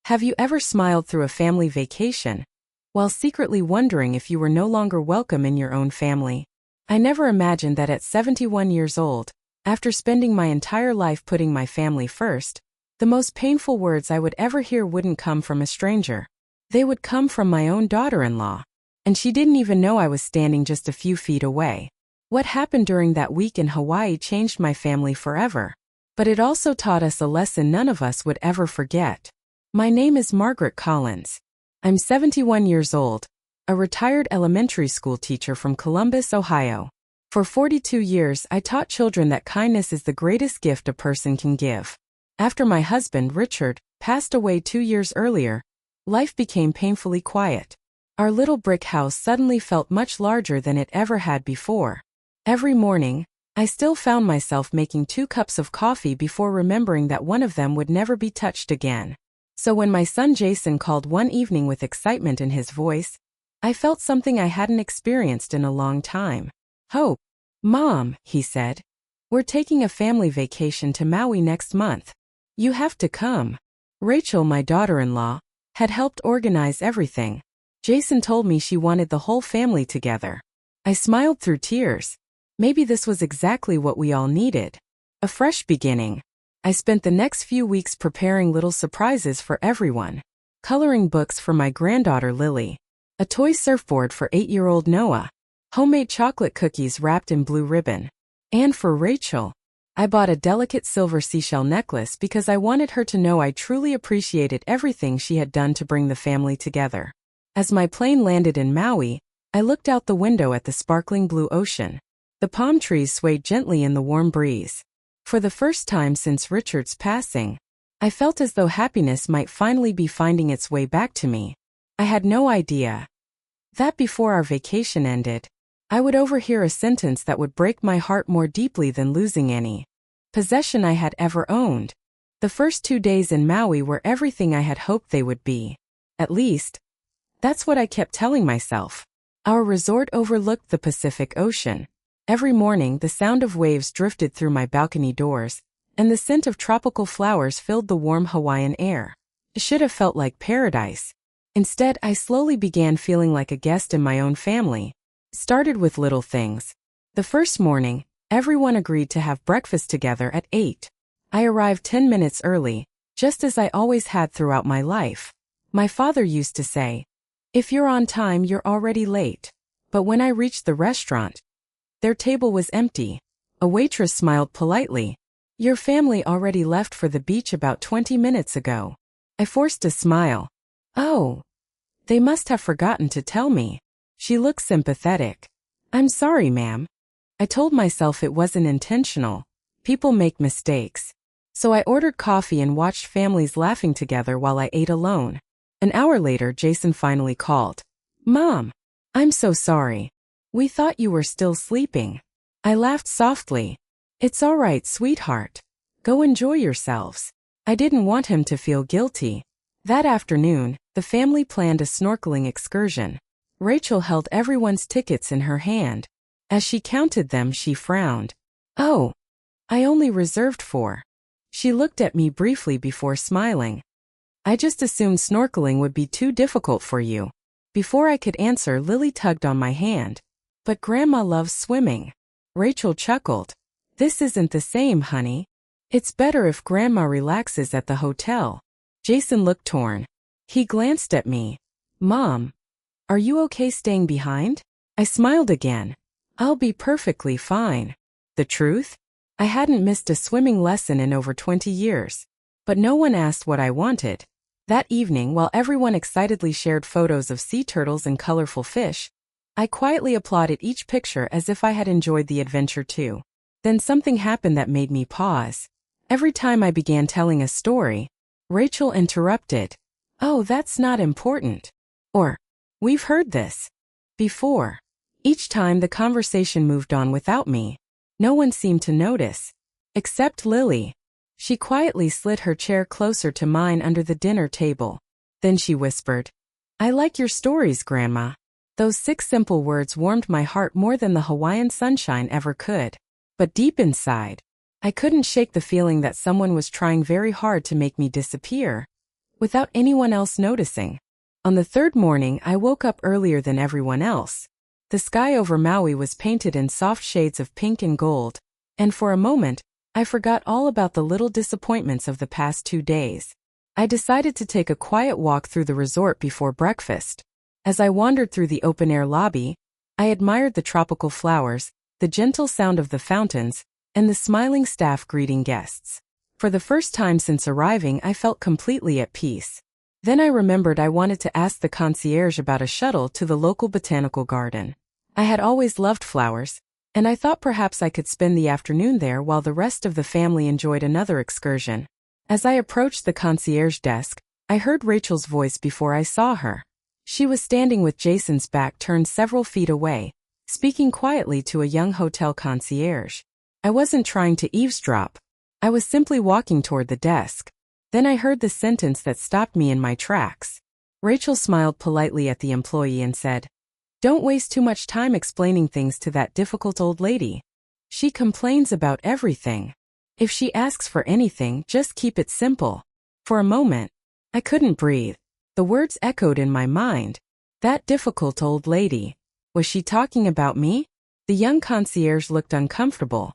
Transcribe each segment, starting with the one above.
Have you ever smiled through a family vacation, while secretly wondering if you were no longer welcome in your own family? I never imagined that at 71 years old, after spending my entire life putting my family first, the most painful words I would ever hear wouldn't come from a stranger. They would come from my own daughter-in-law. And she didn't even know I was standing just a few feet away. What happened during that week in Hawaii changed my family forever. But it also taught us a lesson none of us would ever forget. My name is Margaret Collins. I'm 71 years old, a retired elementary school teacher from Columbus, Ohio. For 42 years, I taught children that kindness is the greatest gift a person can give. After my husband, Richard, passed away 2 years earlier, life became painfully quiet. Our little brick house suddenly felt much larger than it ever had before. Every morning, I still found myself making 2 cups of coffee before remembering that one of them would never be touched again. So when my son Jason called one evening with excitement in his voice, I felt something I hadn't experienced in a long time. "Hope. Mom," he said. "We're taking a family vacation to Maui next month. You have to come." Rachel, my daughter-in-law, had helped organize everything. Jason told me she wanted the whole family together. I smiled through tears. Maybe this was exactly what we all needed. A fresh beginning. I spent the next few weeks preparing little surprises for everyone. Coloring books for my granddaughter Lily. A toy surfboard for 8-year-old Noah. Homemade chocolate cookies wrapped in blue ribbon. And for Rachel, I bought a delicate silver seashell necklace because I wanted her to know I truly appreciated everything she had done to bring the family together. As my plane landed in Maui, I looked out the window at the sparkling blue ocean. The palm trees swayed gently in the warm breeze. For the first time since Richard's passing, I felt as though happiness might finally be finding its way back to me. I had no idea that before our vacation ended, I would overhear a sentence that would break my heart more deeply than losing any possession I had ever owned. The first 2 days in Maui were everything I had hoped they would be. At least, that's what I kept telling myself. Our resort overlooked the Pacific Ocean. Every morning the sound of waves drifted through my balcony doors, and the scent of tropical flowers filled the warm Hawaiian air. It should have felt like paradise. Instead, I slowly began feeling like a guest in my own family. It started with little things. The first morning, everyone agreed to have breakfast together at 8. I arrived 10 minutes early, just as I always had throughout my life. My father used to say, "If you're on time, you're already late." But when I reached the restaurant, their table was empty. A waitress smiled politely. "Your family already left for the beach about 20 minutes ago." I forced a smile. "Oh, they must have forgotten to tell me." She looked sympathetic. "I'm sorry, ma'am." I told myself it wasn't intentional. People make mistakes. So I ordered coffee and watched families laughing together while I ate alone. An hour later, Jason finally called. "Mom, I'm so sorry. We thought you were still sleeping." I laughed softly. "It's all right, sweetheart. Go enjoy yourselves." I didn't want him to feel guilty. That afternoon, the family planned a snorkeling excursion. Rachel held everyone's tickets in her hand. As she counted them, she frowned. "Oh, I only reserved 4. She looked at me briefly before smiling. "I just assumed snorkeling would be too difficult for you." Before I could answer, Lily tugged on my hand. "But Grandma loves swimming." Rachel chuckled. "This isn't the same, honey. It's better if Grandma relaxes at the hotel." Jason looked torn. He glanced at me. "Mom, are you okay staying behind?" I smiled again. "I'll be perfectly fine." The truth? I hadn't missed a swimming lesson in over 20 years. But no one asked what I wanted. That evening, while everyone excitedly shared photos of sea turtles and colorful fish, I quietly applauded each picture as if I had enjoyed the adventure too. Then something happened that made me pause. Every time I began telling a story, Rachel interrupted. "Oh, that's not important." Or, "We've heard this before." Each time the conversation moved on without me. No one seemed to notice. Except Lily. She quietly slid her chair closer to mine under the dinner table. Then she whispered, "I like your stories, Grandma." Those 6 simple words warmed my heart more than the Hawaiian sunshine ever could. But deep inside, I couldn't shake the feeling that someone was trying very hard to make me disappear. without anyone else noticing. On the third morning, I woke up earlier than everyone else. The sky over Maui was painted in soft shades of pink and gold, and for a moment, I forgot all about the little disappointments of the past 2 days. I decided to take a quiet walk through the resort before breakfast. As I wandered through the open-air lobby, I admired the tropical flowers, the gentle sound of the fountains, and the smiling staff greeting guests. For the first time since arriving, I felt completely at peace. Then I remembered I wanted to ask the concierge about a shuttle to the local botanical garden. I had always loved flowers, and I thought perhaps I could spend the afternoon there while the rest of the family enjoyed another excursion. As I approached the concierge desk, I heard Rachel's voice before I saw her. She was standing with Jason's back turned several feet away, speaking quietly to a young hotel concierge. I wasn't trying to eavesdrop. I was simply walking toward the desk. Then I heard the sentence that stopped me in my tracks. Rachel smiled politely at the employee and said, "Don't waste too much time explaining things to that difficult old lady. She complains about everything. If she asks for anything, just keep it simple." For a moment, I couldn't breathe. The words echoed in my mind. That difficult old lady. Was she talking about me? The young concierge looked uncomfortable.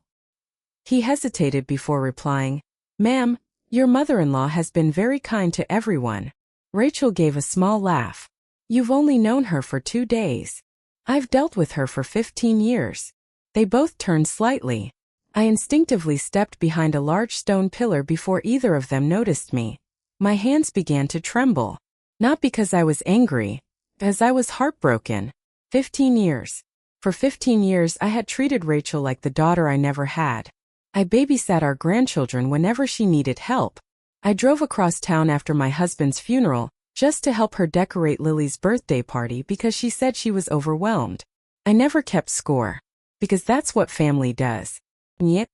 He hesitated before replying, "Ma'am, your mother-in-law has been very kind to everyone." Rachel gave a small laugh. "You've only known her for 2 days. I've dealt with her for 15 years. They both turned slightly. I instinctively stepped behind a large stone pillar before either of them noticed me. My hands began to tremble. Not because I was angry, as I was heartbroken. 15 years. For 15 years I had treated Rachel like the daughter I never had. I babysat our grandchildren whenever she needed help. I drove across town after my husband's funeral, just to help her decorate Lily's birthday party because she said she was overwhelmed. I never kept score. Because that's what family does. And yet,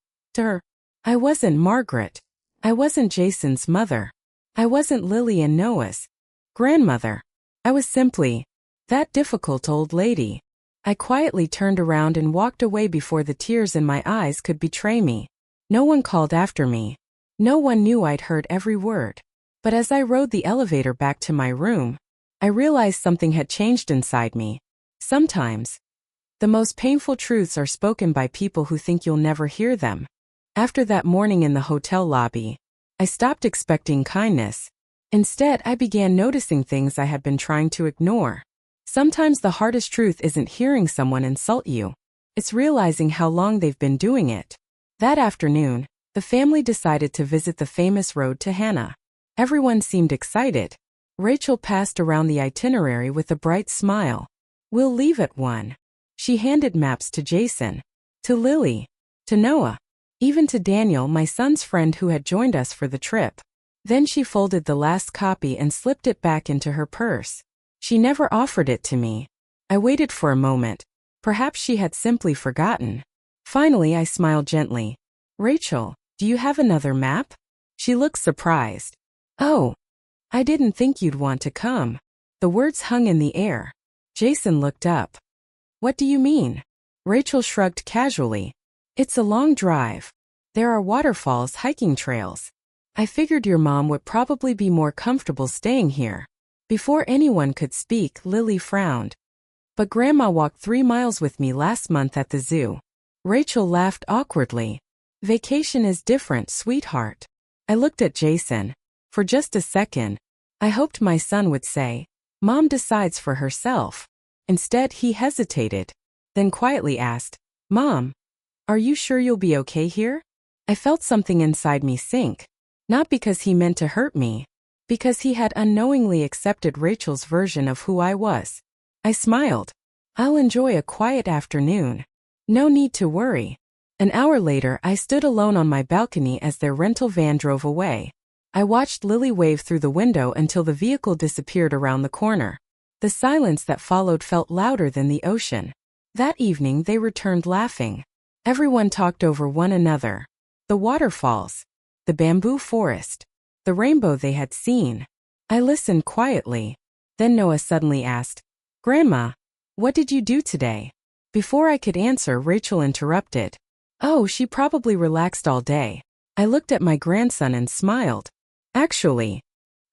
I wasn't Margaret. I wasn't Jason's mother. I wasn't Lily and Noah's grandmother. I was simply that difficult old lady. I quietly turned around and walked away before the tears in my eyes could betray me. No one called after me. No one knew I'd heard every word. But as I rode the elevator back to my room, I realized something had changed inside me. Sometimes, the most painful truths are spoken by people who think you'll never hear them. After that morning in the hotel lobby, I stopped expecting kindness. Instead, I began noticing things I had been trying to ignore. Sometimes the hardest truth isn't hearing someone insult you. It's realizing how long they've been doing it. That afternoon, the family decided to visit the famous road to Hana. Everyone seemed excited. Rachel passed around the itinerary with a bright smile. "We'll leave at 1. She handed maps to Jason, to Lily, to Noah, even to Daniel, my son's friend who had joined us for the trip. Then she folded the last copy and slipped it back into her purse. She never offered it to me. I waited for a moment. Perhaps she had simply forgotten. Finally, I smiled gently. "Rachel, do you have another map?" She looked surprised. "Oh, I didn't think you'd want to come." The words hung in the air. Jason looked up. "What do you mean?" Rachel shrugged casually. "It's a long drive. There are waterfalls, hiking trails. I figured your mom would probably be more comfortable staying here." Before anyone could speak, Lily frowned. "But Grandma walked 3 miles with me last month at the zoo." Rachel laughed awkwardly. "Vacation is different, sweetheart." I looked at Jason. For just a second, I hoped my son would say, "Mom decides for herself." Instead, he hesitated, then quietly asked, "Mom, are you sure you'll be okay here?" I felt something inside me sink. Not because he meant to hurt me, because he had unknowingly accepted Rachel's version of who I was. I smiled. "I'll enjoy a quiet afternoon. No need to worry." An hour later, I stood alone on my balcony as their rental van drove away. I watched Lily wave through the window until the vehicle disappeared around the corner. The silence that followed felt louder than the ocean. That evening, they returned laughing. Everyone talked over one another. The waterfalls, the bamboo forest, the rainbow they had seen. I listened quietly. Then Noah suddenly asked, "Grandma, what did you do today?" Before I could answer, Rachel interrupted. "Oh, she probably relaxed all day." I looked at my grandson and smiled. "Actually,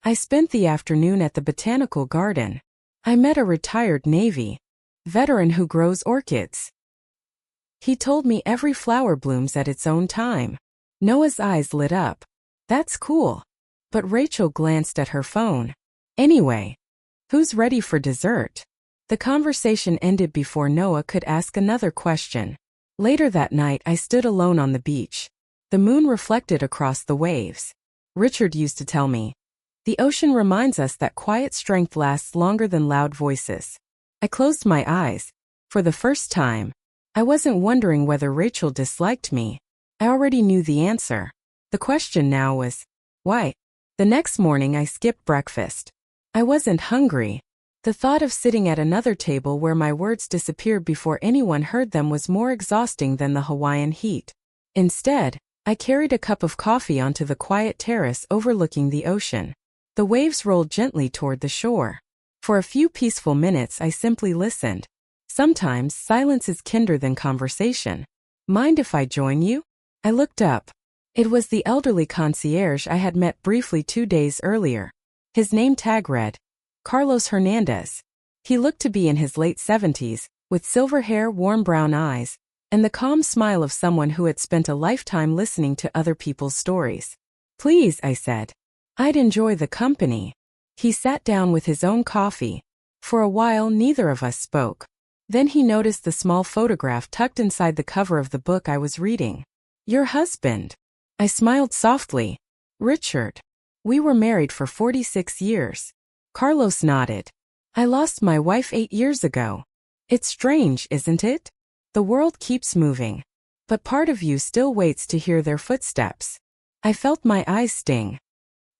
I spent the afternoon at the botanical garden. I met a retired Navy veteran who grows orchids. He told me every flower blooms at its own time. Noah's eyes lit up. That's cool. But Rachel glanced at her phone. Anyway, who's ready for dessert? The conversation ended before Noah could ask another question. Later that night, I stood alone on the beach. The moon reflected across the waves. Richard used to tell me, the ocean reminds us that quiet strength lasts longer than loud voices. I closed my eyes. For the first time, I wasn't wondering whether Rachel disliked me. I already knew the answer. The question now was, why? The next morning I skipped breakfast. I wasn't hungry. The thought of sitting at another table where my words disappeared before anyone heard them was more exhausting than the Hawaiian heat. Instead, I carried a cup of coffee onto the quiet terrace overlooking the ocean. The waves rolled gently toward the shore. For a few peaceful minutes I simply listened. Sometimes silence is kinder than conversation. Mind if I join you? I looked up. It was the elderly concierge I had met briefly 2 days earlier. His name tag read, Carlos Hernandez. He looked to be in his late 70s, with silver hair, warm brown eyes, and the calm smile of someone who had spent a lifetime listening to other people's stories. Please, I said. I'd enjoy the company. He sat down with his own coffee. For a while, neither of us spoke. Then he noticed the small photograph tucked inside the cover of the book I was reading. Your husband. I smiled softly. Richard. We were married for 46 years. Carlos nodded. I lost my wife 8 years ago. It's strange, isn't it? The world keeps moving. But part of you still waits to hear their footsteps. I felt my eyes sting.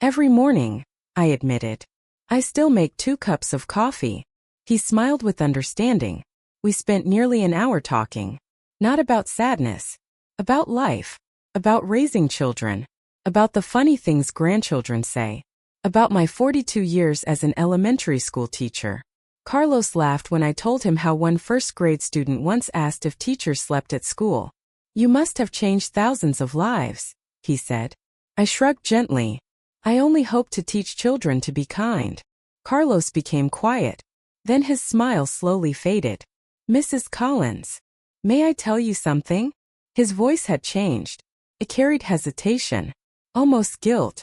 Every morning, I admitted. I still make 2 cups of coffee. He smiled with understanding. We spent nearly an hour talking. Not about sadness. About life. About raising children. About the funny things grandchildren say. About my 42 years as an elementary school teacher. Carlos laughed when I told him how one first-grade student once asked if teachers slept at school. You must have changed thousands of lives, he said. I shrugged gently. I only hope to teach children to be kind. Carlos became quiet. Then his smile slowly faded. Mrs. Collins, may I tell you something? His voice had changed. It carried hesitation, almost guilt.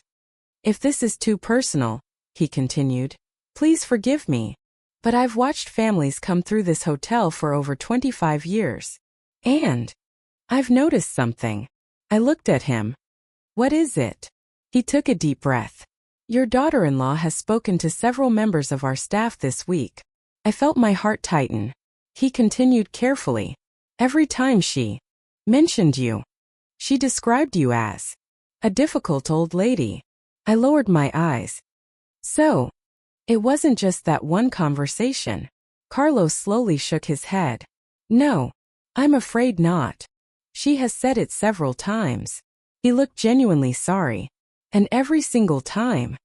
If this is too personal, he continued, please forgive me. But I've watched families come through this hotel for over 25 years. And I've noticed something. I looked at him. What is it? He took a deep breath. Your daughter-in-law has spoken to several members of our staff this week. I felt my heart tighten. He continued carefully. Every time she mentioned you, she described you as a difficult old lady. I lowered my eyes. So, it wasn't just that one conversation. Carlos slowly shook his head. No, I'm afraid not. She has said it several times. He looked genuinely sorry. And every single time,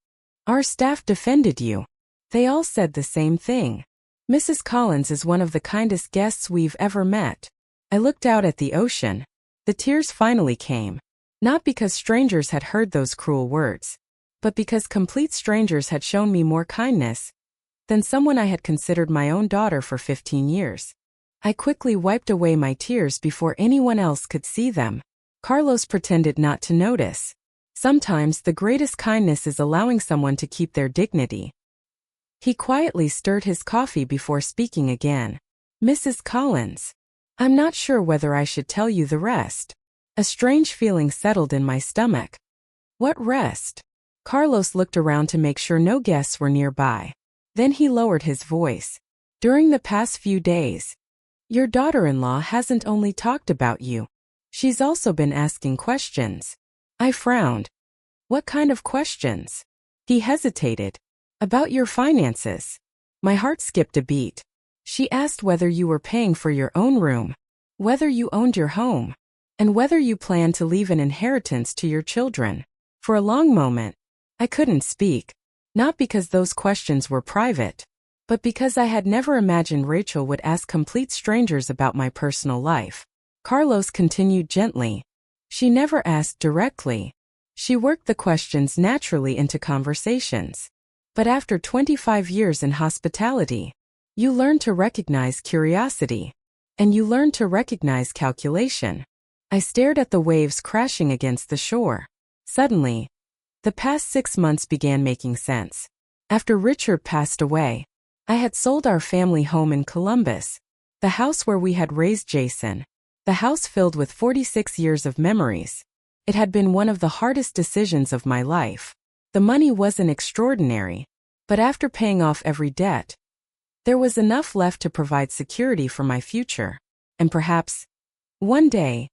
our staff defended you. They all said the same thing. Mrs. Collins is one of the kindest guests we've ever met. I looked out at the ocean. The tears finally came. Not because strangers had heard those cruel words, but because complete strangers had shown me more kindness than someone I had considered my own daughter for 15 years. I quickly wiped away my tears before anyone else could see them. Carlos pretended not to notice. Sometimes the greatest kindness is allowing someone to keep their dignity. He quietly stirred his coffee before speaking again. Mrs. Collins, I'm not sure whether I should tell you the rest. A strange feeling settled in my stomach. What rest? Carlos looked around to make sure no guests were nearby. Then he lowered his voice. During the past few days, your daughter-in-law hasn't only talked about you. She's also been asking questions. I frowned. What kind of questions? He hesitated. About your finances. My heart skipped a beat. She asked whether you were paying for your own room, whether you owned your home, and whether you planned to leave an inheritance to your children. For a long moment, I couldn't speak. Not because those questions were private, but because I had never imagined Rachel would ask complete strangers about my personal life. Carlos continued gently. She never asked directly. She worked the questions naturally into conversations. But after 25 years in hospitality, you learn to recognize curiosity. And you learn to recognize calculation. I stared at the waves crashing against the shore. Suddenly, the past 6 months began making sense. After Richard passed away, I had sold our family home in Columbus, the house where we had raised Jason, the house filled with 46 years of memories. It had been one of the hardest decisions of my life. The money wasn't extraordinary, but after paying off every debt, there was enough left to provide security for my future, and perhaps, one day,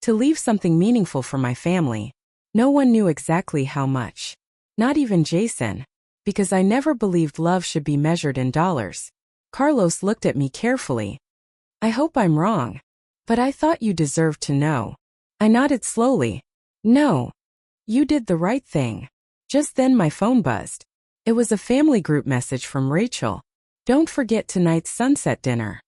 to leave something meaningful for my family. No one knew exactly how much. Not even Jason, because I never believed love should be measured in dollars. Carlos looked at me carefully. I hope I'm wrong, but I thought you deserved to know. I nodded slowly. No. You did the right thing. Just then my phone buzzed. It was a family group message from Rachel. Don't forget tonight's sunset dinner.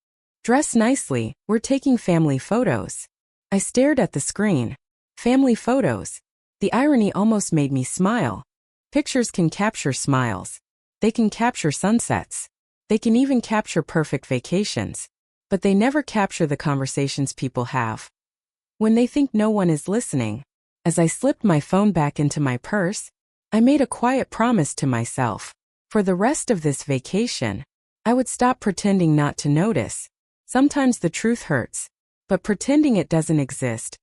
Dress nicely, we're taking family photos. I stared at the screen. Family photos. The irony almost made me smile. Pictures can capture smiles. They can capture sunsets. They can even capture perfect vacations. But they never capture the conversations people have when they think no one is listening. As I slipped my phone back into my purse, I made a quiet promise to myself. For the rest of this vacation, I would stop pretending not to notice. Sometimes the truth hurts, but pretending it doesn't exist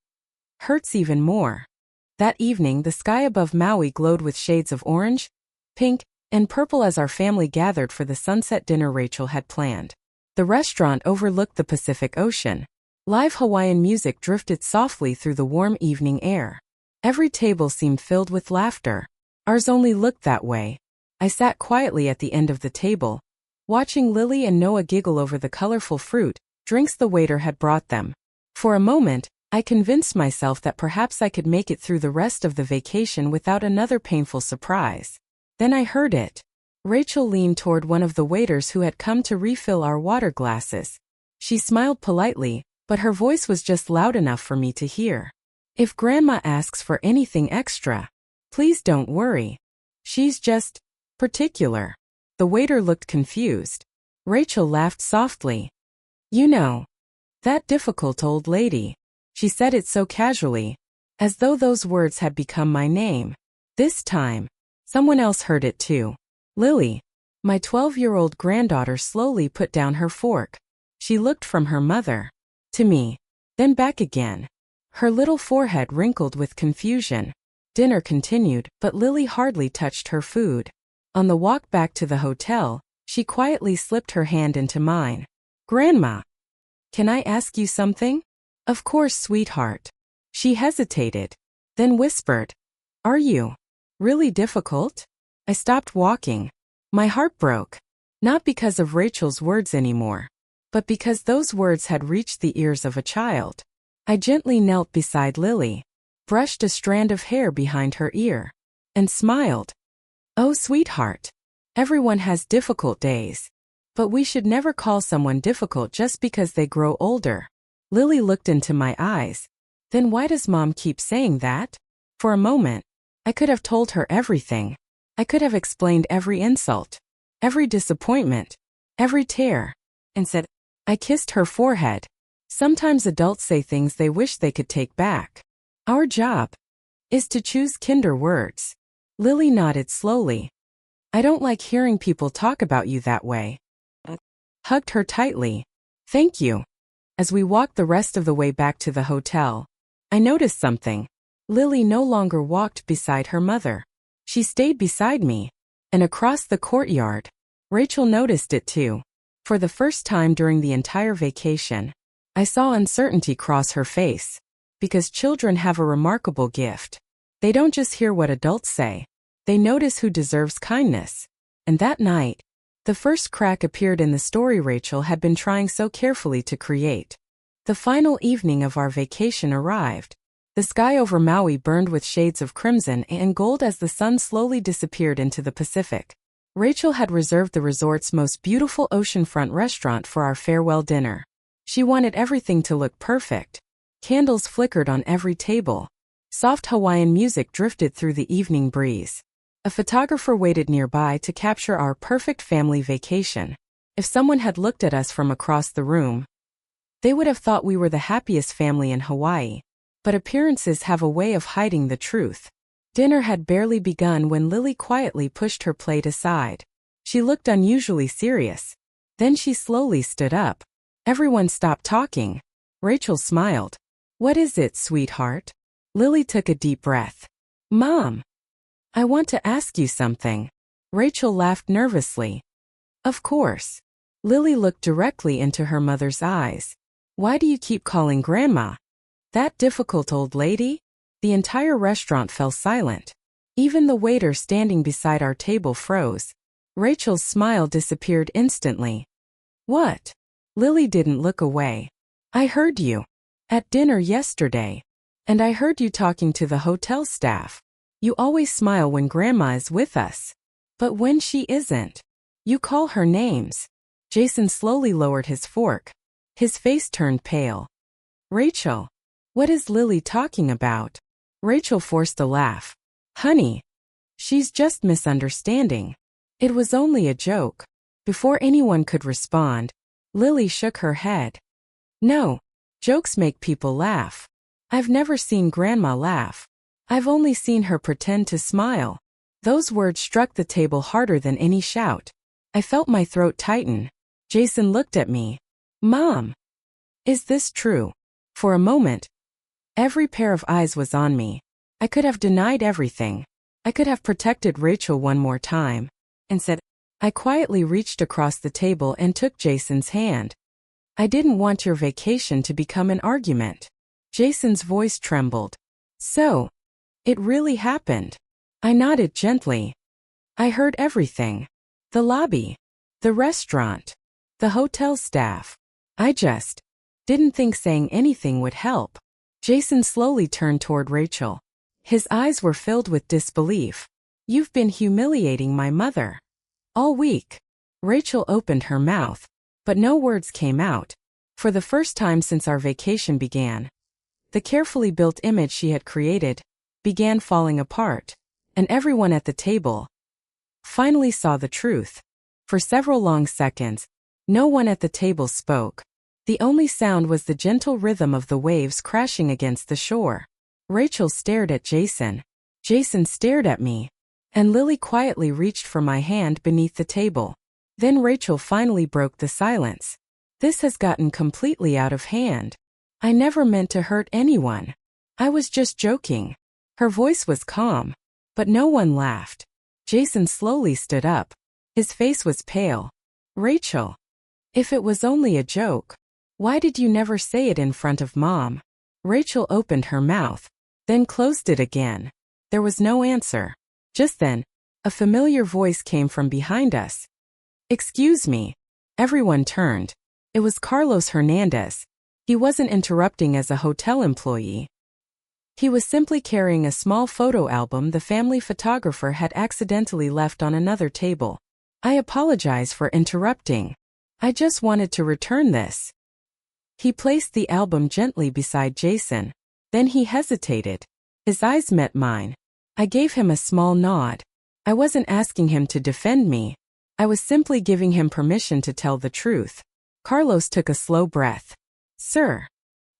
hurts even more. That evening, the sky above Maui glowed with shades of orange, pink, and purple as our family gathered for the sunset dinner Rachel had planned. The restaurant overlooked the Pacific Ocean. Live Hawaiian music drifted softly through the warm evening air. Every table seemed filled with laughter. Ours only looked that way. I sat quietly at the end of the table, watching Lily and Noah giggle over the colorful fruit drinks the waiter had brought them. For a moment, I convinced myself that perhaps I could make it through the rest of the vacation without another painful surprise. Then I heard it. Rachel leaned toward one of the waiters who had come to refill our water glasses. She smiled politely, but her voice was just loud enough for me to hear. If Grandma asks for anything extra, please don't worry. She's just particular. The waiter looked confused. Rachel laughed softly. You know, that difficult old lady. She said it so casually, as though those words had become my name. This time, someone else heard it too. Lily, my 12-year-old granddaughter, slowly put down her fork. She looked from her mother to me, then back again. Her little forehead wrinkled with confusion. Dinner continued, but Lily hardly touched her food. On the walk back to the hotel, she quietly slipped her hand into mine. Grandma, can I ask you something? Of course, sweetheart. She hesitated, then whispered, Are you really difficult? I stopped walking. My heart broke. Not because of Rachel's words anymore, but because those words had reached the ears of a child. I gently knelt beside Lily, brushed a strand of hair behind her ear, and smiled. Oh, sweetheart. Everyone has difficult days. But we should never call someone difficult just because they grow older. Lily looked into my eyes. Then why does Mom keep saying that? For a moment, I could have told her everything. I could have explained every insult, every disappointment, every tear, and said, I kissed her forehead. Sometimes adults say things they wish they could take back. Our job is to choose kinder words. Lily nodded slowly. I don't like hearing people talk about you that way. Hugged her tightly. Thank you. As we walked the rest of the way back to the hotel, I noticed something. Lily no longer walked beside her mother. She stayed beside me. And across the courtyard, Rachel noticed it too. For the first time during the entire vacation, I saw uncertainty cross her face. Because children have a remarkable gift. They don't just hear what adults say. They notice who deserves kindness. And that night, the first crack appeared in the story Rachel had been trying so carefully to create. The final evening of our vacation arrived. The sky over Maui burned with shades of crimson and gold as the sun slowly disappeared into the Pacific. Rachel had reserved the resort's most beautiful oceanfront restaurant for our farewell dinner. She wanted everything to look perfect. Candles flickered on every table. Soft Hawaiian music drifted through the evening breeze. A photographer waited nearby to capture our perfect family vacation. If someone had looked at us from across the room, they would have thought we were the happiest family in Hawaii. But appearances have a way of hiding the truth. Dinner had barely begun when Lily quietly pushed her plate aside. She looked unusually serious. Then she slowly stood up. Everyone stopped talking. Rachel smiled. "What is it, sweetheart?" Lily took a deep breath. "Mom, I want to ask you something." Rachel laughed nervously. "Of course." Lily looked directly into her mother's eyes. "Why do you keep calling Grandma that difficult old lady?" The entire restaurant fell silent. Even the waiter standing beside our table froze. Rachel's smile disappeared instantly. "What?" Lily didn't look away. "I heard you at dinner yesterday. And I heard you talking to the hotel staff. You always smile when Grandma is with us. But when she isn't, you call her names." Jason slowly lowered his fork. His face turned pale. "Rachel, what is Lily talking about?" Rachel forced a laugh. "Honey, she's just misunderstanding. It was only a joke." Before anyone could respond, Lily shook her head. "No, jokes make people laugh. I've never seen Grandma laugh. I've only seen her pretend to smile." Those words struck the table harder than any shout. I felt my throat tighten. Jason looked at me. "Mom, is this true?" For a moment, every pair of eyes was on me. I could have denied everything. I could have protected Rachel one more time. Instead, I quietly reached across the table and took Jason's hand. "I didn't want your vacation to become an argument." Jason's voice trembled. "So, it really happened?" I nodded gently. "I heard everything. The lobby, the restaurant, the hotel staff. I just didn't think saying anything would help." Jason slowly turned toward Rachel. His eyes were filled with disbelief. "You've been humiliating my mother all week." Rachel opened her mouth, but no words came out. For the first time since our vacation began, the carefully built image she had created began falling apart, and everyone at the table finally saw the truth. For several long seconds, no one at the table spoke. The only sound was the gentle rhythm of the waves crashing against the shore. Rachel stared at Jason. Jason stared at me. And Lily quietly reached for my hand beneath the table. Then Rachel finally broke the silence. "This has gotten completely out of hand. I never meant to hurt anyone. I was just joking." Her voice was calm, but no one laughed. Jason slowly stood up. His face was pale. "Rachel, if it was only a joke, why did you never say it in front of Mom?" Rachel opened her mouth, then closed it again. There was no answer. Just then, a familiar voice came from behind us. "Excuse me." Everyone turned. It was Carlos Hernandez. He wasn't interrupting as a hotel employee. He was simply carrying a small photo album the family photographer had accidentally left on another table. "I apologize for interrupting. I just wanted to return this." He placed the album gently beside Jason. Then he hesitated. His eyes met mine. I gave him a small nod. I wasn't asking him to defend me. I was simply giving him permission to tell the truth. Carlos took a slow breath. "Sir,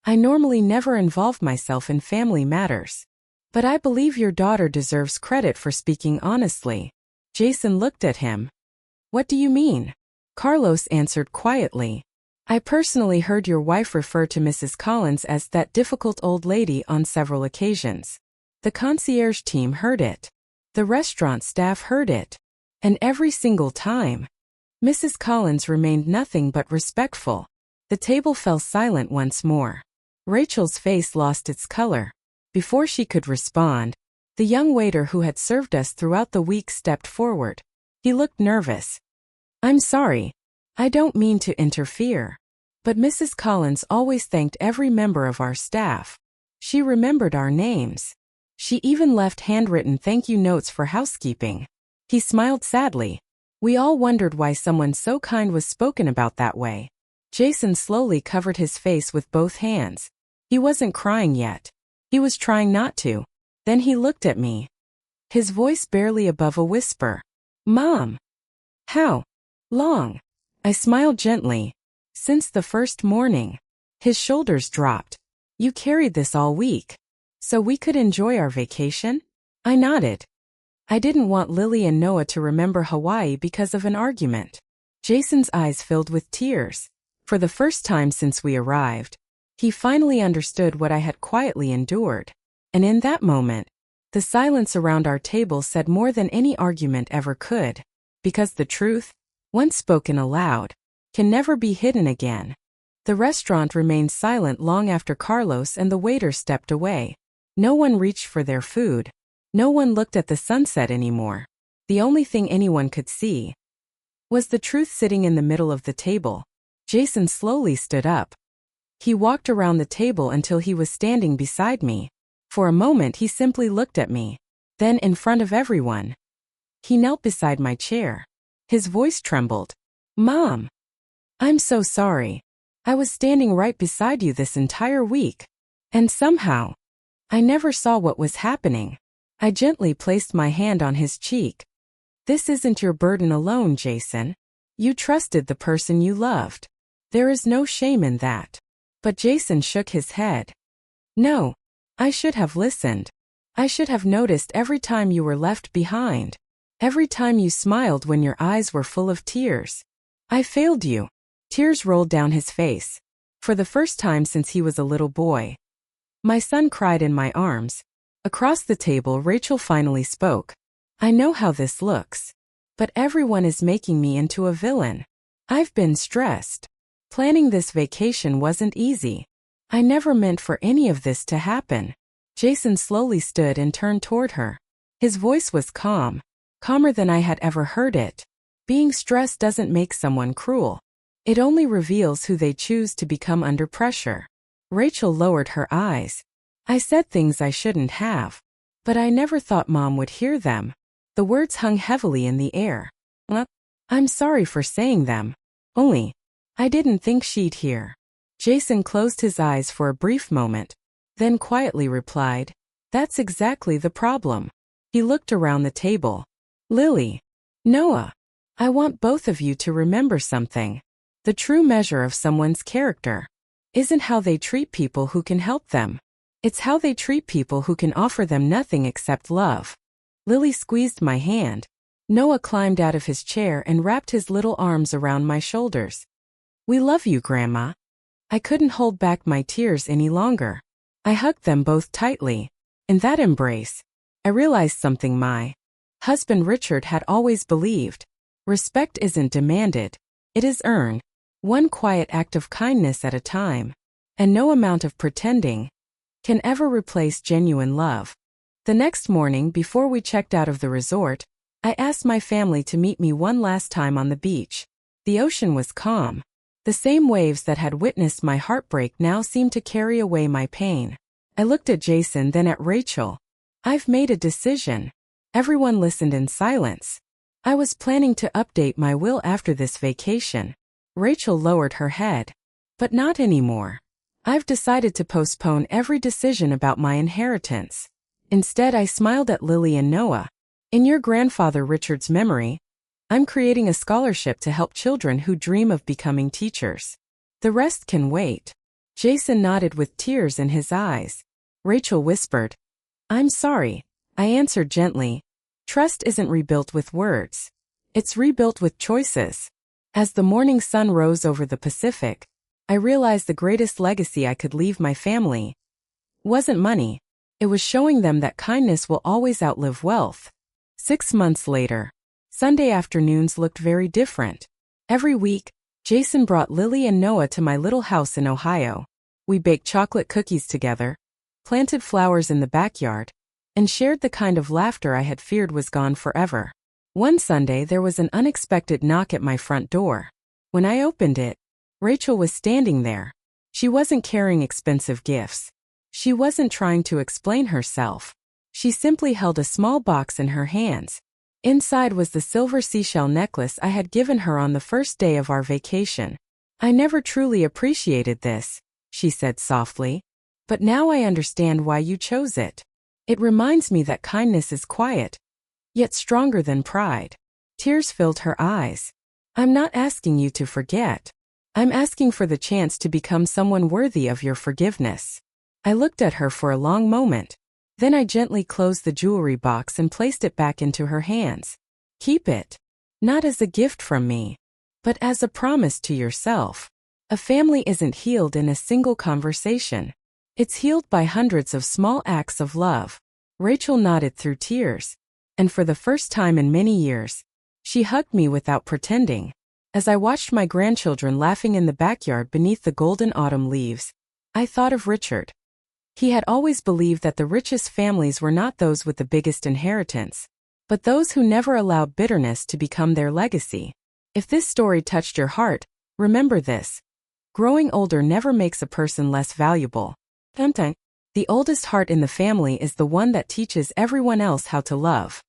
I normally never involve myself in family matters. But I believe your daughter deserves credit for speaking honestly." Jason looked at him. "What do you mean?" Carlos answered quietly. "I personally heard your wife refer to Mrs. Collins as that difficult old lady on several occasions. The concierge team heard it. The restaurant staff heard it. And every single time, Mrs. Collins remained nothing but respectful." The table fell silent once more. Rachel's face lost its color. Before she could respond, the young waiter who had served us throughout the week stepped forward. He looked nervous. "I'm sorry. I don't mean to interfere. But Mrs. Collins always thanked every member of our staff. She remembered our names. She even left handwritten thank you notes for housekeeping." He smiled sadly. We all wondered why someone so kind was spoken about that way. Jason slowly covered his face with both hands. He wasn't crying yet. He was trying not to. Then he looked at me. His voice barely above a whisper. Mom. How long? I smiled gently. Since the first morning. His shoulders dropped. You carried this all week. So we could enjoy our vacation? I nodded. I didn't want Lily and Noah to remember Hawaii because of an argument. Jason's eyes filled with tears. For the first time since we arrived, he finally understood what I had quietly endured. And in that moment, the silence around our table said more than any argument ever could. Because the truth, once spoken aloud, can never be hidden again. The restaurant remained silent long after Carlos and the waiter stepped away. No one reached for their food. No one looked at the sunset anymore. The only thing anyone could see was the truth sitting in the middle of the table. Jason slowly stood up. He walked around the table until he was standing beside me. For a moment he simply looked at me. Then in front of everyone, he knelt beside my chair. His voice trembled. Mom. I'm so sorry. I was standing right beside you this entire week. And somehow, I never saw what was happening. I gently placed my hand on his cheek. This isn't your burden alone, Jason. You trusted the person you loved. There is no shame in that. But Jason shook his head. No. I should have listened. I should have noticed every time you were left behind. Every time you smiled when your eyes were full of tears. I failed you. Tears rolled down his face. For the first time since he was a little boy. My son cried in my arms. Across the table, Rachel finally spoke. I know how this looks. But everyone is making me into a villain. I've been stressed. Planning this vacation wasn't easy. I never meant for any of this to happen. Jason slowly stood and turned toward her. His voice was calm. Calmer than I had ever heard it. Being stressed doesn't make someone cruel. It only reveals who they choose to become under pressure. Rachel lowered her eyes. I said things I shouldn't have. But I never thought Mom would hear them. The words hung heavily in the air. I'm sorry for saying them. Only, I didn't think she'd hear. Jason closed his eyes for a brief moment, then quietly replied, That's exactly the problem. He looked around the table. Lily. Noah. I want both of you to remember something. The true measure of someone's character isn't how they treat people who can help them. It's how they treat people who can offer them nothing except love. Lily squeezed my hand. Noah climbed out of his chair and wrapped his little arms around my shoulders. We love you, Grandma. I couldn't hold back my tears any longer. I hugged them both tightly. In that embrace, I realized something my husband Richard had always believed. Respect isn't demanded. It is earned. One quiet act of kindness at a time. And no amount of pretending can ever replace genuine love. The next morning, before we checked out of the resort, I asked my family to meet me one last time on the beach. The ocean was calm. The same waves that had witnessed my heartbreak now seemed to carry away my pain. I looked at Jason, then at Rachel. I've made a decision. Everyone listened in silence. I was planning to update my will after this vacation. Rachel lowered her head. But not anymore. I've decided to postpone every decision about my inheritance. Instead, I smiled at Lily and Noah. In your grandfather Richard's memory, I'm creating a scholarship to help children who dream of becoming teachers. The rest can wait. Jason nodded with tears in his eyes. Rachel whispered, I'm sorry. I answered gently. Trust isn't rebuilt with words. It's rebuilt with choices. As the morning sun rose over the Pacific, I realized the greatest legacy I could leave my family wasn't money. It was showing them that kindness will always outlive wealth. 6 months later, Sunday afternoons looked very different. Every week, Jason brought Lily and Noah to my little house in Ohio. We baked chocolate cookies together, planted flowers in the backyard, and shared the kind of laughter I had feared was gone forever. One Sunday, there was an unexpected knock at my front door. When I opened it, Rachel was standing there. She wasn't carrying expensive gifts. She wasn't trying to explain herself. She simply held a small box in her hands. Inside was the silver seashell necklace I had given her on the first day of our vacation. I never truly appreciated this, she said softly. But now I understand why you chose it. It reminds me that kindness is quiet, yet stronger than pride. Tears filled her eyes. I'm not asking you to forget. I'm asking for the chance to become someone worthy of your forgiveness. I looked at her for a long moment. Then I gently closed the jewelry box and placed it back into her hands. Keep it. Not as a gift from me, but as a promise to yourself. A family isn't healed in a single conversation. It's healed by hundreds of small acts of love. Rachel nodded through tears. And for the first time in many years, she hugged me without pretending. As I watched my grandchildren laughing in the backyard beneath the golden autumn leaves, I thought of Richard. He had always believed that the richest families were not those with the biggest inheritance, but those who never allowed bitterness to become their legacy. If this story touched your heart, remember this. Growing older never makes a person less valuable. The oldest heart in the family is the one that teaches everyone else how to love.